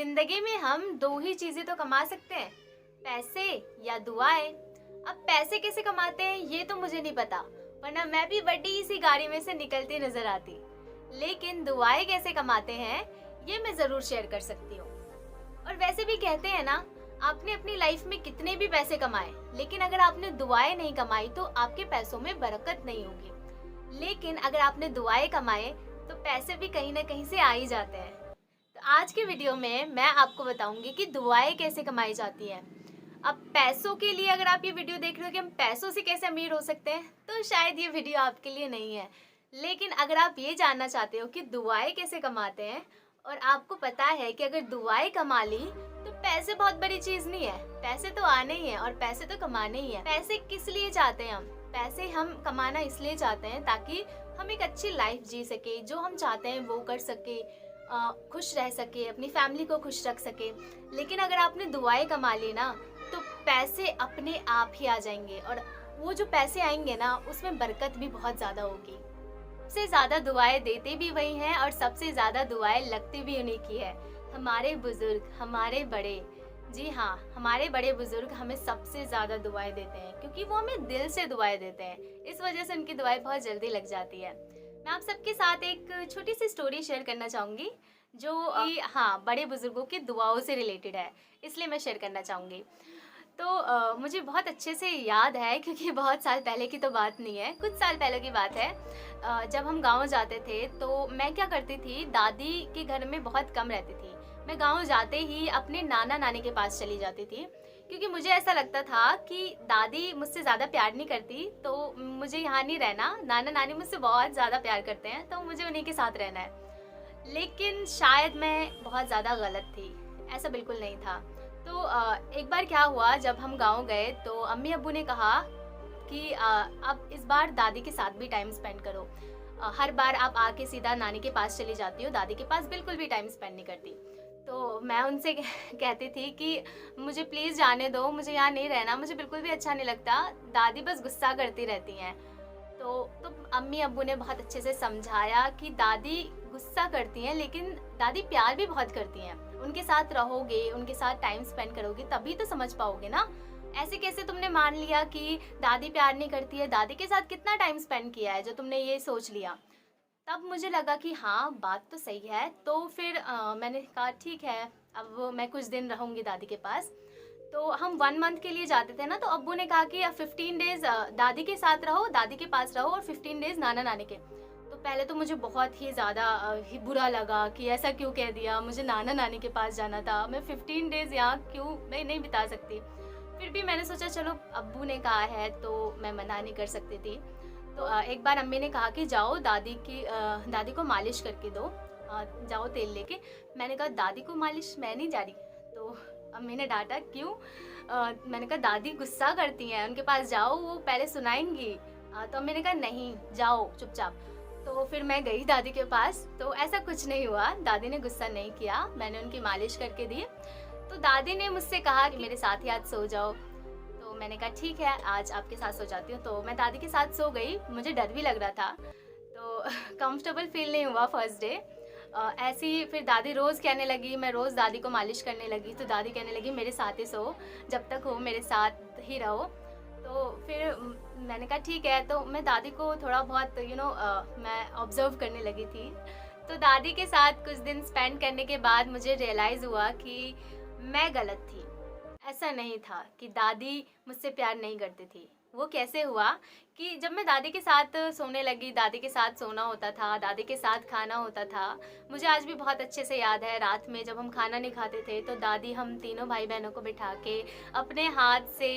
जिंदगी में हम दो ही चीजें तो कमा सकते हैं, पैसे या दुआएं। अब पैसे कैसे कमाते हैं ये तो मुझे नहीं पता, वरना मैं भी बड़ी सी गाड़ी में से निकलती नजर आती। लेकिन दुआएं कैसे कमाते हैं ये मैं जरूर शेयर कर सकती हूँ। और वैसे भी कहते हैं ना, आपने अपनी लाइफ में कितने भी पैसे कमाए, लेकिन अगर आपने दुआएं नहीं कमाई तो आपके पैसों में बरकत नहीं होगी। लेकिन अगर आपने दुआएं कमाए तो पैसे भी कहीं ना कहीं से आ ही जाते हैं। तो आज के वीडियो में मैं आपको बताऊंगी कि दुआएं कैसे कमाई जाती हैं। अब पैसों के लिए अगर आप ये वीडियो देख रहे हो कि हम पैसों से कैसे अमीर हो सकते हैं, तो शायद ये वीडियो आपके लिए नहीं है। लेकिन अगर आप ये जानना चाहते हो कि दुआएं कैसे कमाते हैं, और आपको पता है कि अगर दुआएं कमा ली तो पैसे बहुत बड़ी चीज नहीं है, पैसे तो आने ही है और पैसे तो कमाने ही है। पैसे किस लिए चाहते हैं हम? पैसे हम कमाना इसलिए चाहते हैं ताकि हम एक अच्छी लाइफ जी सके, जो हम चाहते हैं वो कर सके, खुश रह सके, अपनी फैमिली को खुश रख सके। लेकिन अगर आपने दुआएं कमा ली ना तो पैसे अपने आप ही आ जाएंगे, और वो जो पैसे आएंगे ना उसमें बरकत भी बहुत ज़्यादा होगी। सबसे ज़्यादा दुआएं देते भी वही हैं और सबसे ज़्यादा दुआएं लगती भी उन्हीं की है। हमारे बुजुर्ग, हमारे बड़े, जी हाँ, हमारे बड़े बुजुर्ग हमें सबसे ज़्यादा दुआएं देते हैं, क्योंकि वो हमें दिल से दुआएं देते हैं। इस वजह से उनकी दुआएं बहुत जल्दी लग जाती है। मैं आप सबके साथ एक छोटी सी स्टोरी शेयर करना चाहूँगी जो हाँ, बड़े बुजुर्गों की दुआओं से रिलेटेड है, इसलिए मैं शेयर करना चाहूँगी। तो मुझे बहुत अच्छे से याद है, क्योंकि बहुत साल पहले की तो बात नहीं है, कुछ साल पहले की बात है। जब हम गांव जाते थे तो मैं क्या करती थी, दादी के घर में बहुत कम रहती थी। मैं गांव जाते ही अपने नाना नानी के पास चली जाती थी, क्योंकि मुझे ऐसा लगता था कि दादी मुझसे ज़्यादा प्यार नहीं करती, तो मुझे यहाँ नहीं रहना। नाना नानी मुझसे बहुत ज़्यादा प्यार करते हैं, तो मुझे उन्हीं के साथ रहना है। लेकिन शायद मैं बहुत ज़्यादा गलत थी, ऐसा बिल्कुल नहीं था। तो एक बार क्या हुआ, जब हम गांव गए तो अम्मी अब्बू ने कहा कि अब इस बार दादी के साथ भी टाइम स्पेंड करो। हर बार आप आके सीधा नानी के पास चली जाती हो, दादी के पास बिल्कुल भी टाइम स्पेंड नहीं करती। तो मैं उनसे कहती थी कि मुझे प्लीज़ जाने दो, मुझे यहाँ नहीं रहना, मुझे बिल्कुल भी अच्छा नहीं लगता, दादी बस गुस्सा करती रहती हैं। तो अम्मी अब्बू ने बहुत अच्छे से समझाया कि दादी गुस्सा करती हैं लेकिन दादी प्यार भी बहुत करती हैं। उनके साथ रहोगे, उनके साथ टाइम स्पेंड करोगे तभी तो समझ पाओगे ना। ऐसे कैसे तुमने मान लिया कि दादी प्यार नहीं करती है, दादी के साथ कितना टाइम स्पेंड किया है जो तुमने ये सोच लिया। तब मुझे लगा कि हाँ, बात तो सही है। तो फिर मैंने कहा ठीक है, अब मैं कुछ दिन रहूँगी दादी के पास। तो हम 1 मंथ के लिए जाते थे ना, तो अब्बू ने कहा कि 15 डेज़ दादी के साथ रहो, दादी के पास रहो, और 15 डेज़ नाना नानी के। तो पहले तो मुझे बहुत ही ज़्यादा ही बुरा लगा कि ऐसा क्यों कह दिया, मुझे नाना नानी के पास जाना था, मैं 15 डेज़ यहाँ क्यों नहीं बिता सकती। फिर भी मैंने सोचा चलो अब्बू ने कहा है तो मैं मना नहीं कर सकती थी। तो एक बार अम्मी ने कहा कि जाओ दादी को मालिश करके दो, जाओ तेल लेके। मैंने कहा दादी को मालिश मैं नहीं जा रही। तो अम्मी ने डांटा, क्यों? मैंने कहा दादी गुस्सा करती हैं, उनके पास जाओ, वो पहले सुनाएंगी। तो अम्मी ने कहा नहीं, जाओ चुपचाप। तो फिर मैं गई दादी के पास, तो ऐसा कुछ नहीं हुआ, दादी ने गुस्सा नहीं किया, मैंने उनकी मालिश करके दी। तो दादी ने मुझसे कहा कि मेरे साथ ही आज सो जाओ। तो मैंने कहा ठीक है, आज आपके साथ सो जाती हूँ। तो मैं दादी के साथ सो गई, मुझे डर भी लग रहा था, तो कंफर्टेबल फील नहीं हुआ फर्स्ट डे। ऐसे ही फिर दादी रोज़ कहने लगी, मैं रोज़ दादी को मालिश करने लगी, तो दादी कहने लगी मेरे साथ ही सो, जब तक हो मेरे साथ ही रहो। तो फिर मैंने कहा ठीक है। तो मैं दादी को थोड़ा बहुत मैं ऑब्ज़र्व करने लगी थी। तो दादी के साथ कुछ दिन स्पेंड करने के बाद मुझे रियलाइज़ हुआ कि मैं गलत थी। ऐसा नहीं था कि दादी मुझसे प्यार नहीं करती थी। वो कैसे हुआ कि जब मैं दादी के साथ सोने लगी, दादी के साथ सोना होता था, दादी के साथ खाना होता था। मुझे आज भी बहुत अच्छे से याद है, रात में जब हम खाना नहीं खाते थे तो दादी हम तीनों भाई बहनों को बिठा के अपने हाथ से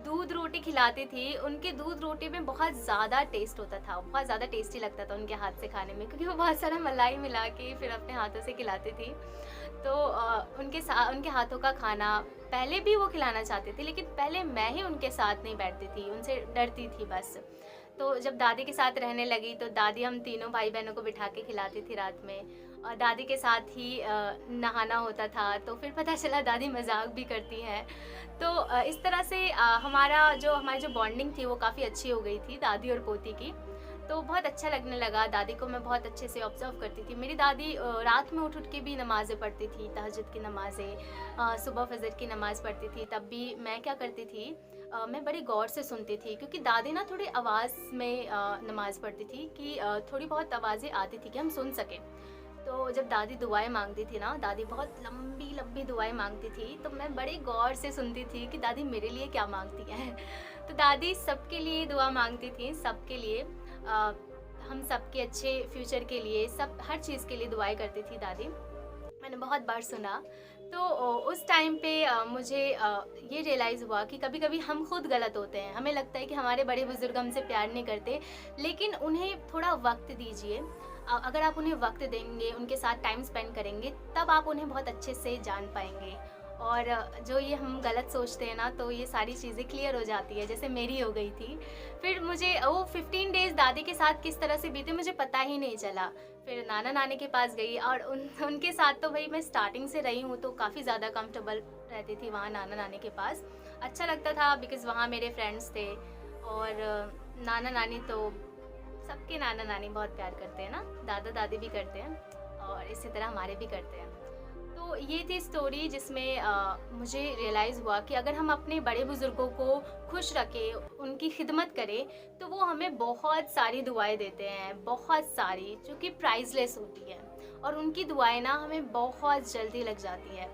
दूध रोटी खिलाती थी। उनके दूध रोटी में बहुत ज़्यादा टेस्ट होता था, बहुत ज़्यादा टेस्टी लगता था उनके हाथ से खाने में, क्योंकि वो बहुत सारा मलाई मिला के फिर अपने हाथों से खिलाती थी। तो उनके हाथों का खाना पहले भी वो खिलाना चाहती थी, लेकिन पहले मैं ही उनके साथ नहीं बैठती थी, उनसे डरती थी बस। तो जब दादी के साथ रहने लगी तो दादी हम तीनों भाई बहनों को बिठा के खिलाती थी रात में, और दादी के साथ ही नहाना होता था। तो फिर पता चला दादी मजाक भी करती हैं। तो इस तरह से हमारी जो बॉन्डिंग थी वो काफ़ी अच्छी हो गई थी दादी और पोती की। तो बहुत अच्छा लगने लगा। दादी को मैं बहुत अच्छे से ऑब्ज़र्व करती थी। मेरी दादी रात में उठ के भी नमाज़ें पढ़ती थी, तहज्जुद की नमाज़ें, सुबह फ़जर की नमाज़ पढ़ती थी। तब भी मैं क्या करती थी, मैं बड़ी गौर से सुनती थी, क्योंकि दादी ना थोड़ी आवाज़ में नमाज़ पढ़ती थी कि थोड़ी बहुत आवाज़ें आती थी कि हम सुन सकें। तो जब दादी दुआएँ माँगती थी ना, दादी बहुत लंबी-लंबी दुआएँ माँगती थी, तो मैं बड़े गौर से सुनती थी कि दादी मेरे लिए क्या माँगती हैं। तो दादी सबके लिए दुआ माँगती थी, सबके लिए, हम सबके अच्छे फ्यूचर के लिए, सब हर चीज़ के लिए दुआएँ करती थी दादी। मैंने बहुत बार सुना। तो उस टाइम पे मुझे ये रियलाइज़ हुआ कि कभी-कभी हम खुद गलत होते हैं। हमें लगता है कि हमारे बड़े बुज़ुर्ग हमसे प्यार नहीं करते, लेकिन उन्हें थोड़ा वक़्त दीजिए। अगर आप उन्हें वक़्त देंगे, उनके साथ टाइम स्पेंड करेंगे, तब आप उन्हें बहुत अच्छे से जान पाएँगे। और जो ये हम गलत सोचते हैं ना, तो ये सारी चीज़ें क्लियर हो जाती है, जैसे मेरी हो गई थी। फिर मुझे वो 15 डेज़ दादी के साथ किस तरह से बीते मुझे पता ही नहीं चला। फिर नाना-नानी के पास गई और उनके साथ तो भई मैं स्टार्टिंग से रही हूँ, तो काफ़ी ज़्यादा कंफर्टेबल रहती थी वहाँ नाना-नानी के पास। अच्छा लगता था बिकॉज़ वहाँ मेरे फ्रेंड्स थे। और नाना-नानी तो सबके नाना-नानी बहुत प्यार करते हैं ना, दादा-दादी भी करते हैं और इसी तरह हमारे भी करते हैं। तो ये थी स्टोरी जिसमें मुझे रियलाइज़ हुआ कि अगर हम अपने बड़े बुज़ुर्गों को खुश रखें, उनकी खिदमत करें, तो वो हमें बहुत सारी दुआएँ देते हैं, बहुत सारी, जो कि प्राइसलेस होती हैं। और उनकी दुआएँ ना हमें बहुत जल्दी लग जाती है।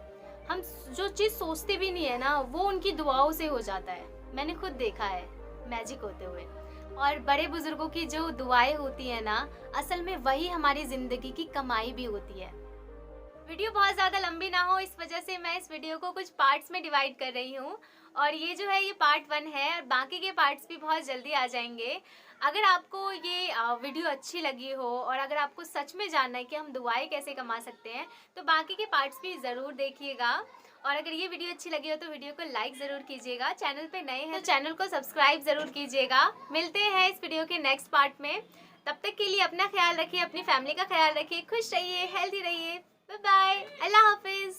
हम जो चीज़ सोचते भी नहीं है ना, वो उनकी दुआओं से हो जाता है। मैंने खुद देखा है मैजिक होते हुए। और बड़े बुज़ुर्गों की जो दुआएँ होती हैं ना, असल में वही हमारी ज़िंदगी की कमाई भी होती है। वीडियो बहुत ज़्यादा लंबी ना हो, इस वजह से मैं इस वीडियो को कुछ पार्ट्स में डिवाइड कर रही हूँ। और ये जो है ये पार्ट 1 है और बाकी के पार्ट्स भी बहुत जल्दी आ जाएंगे। अगर आपको ये वीडियो अच्छी लगी हो और अगर आपको सच में जानना है कि हम दुआएं कैसे कमा सकते हैं, तो बाकी के पार्ट्स भी ज़रूर देखिएगा। और अगर ये वीडियो अच्छी लगी हो तो वीडियो को लाइक ज़रूर कीजिएगा। चैनल पे नए हैं तो चैनल को सब्सक्राइब ज़रूर कीजिएगा। मिलते हैं इस वीडियो के नेक्स्ट पार्ट में। तब तक के लिए अपना ख्याल रखिए, अपनी फैमिली का ख्याल रखिए, खुश रहिए, हेल्दी रहिए। बाय बाय, अल्लाह हाफिज़।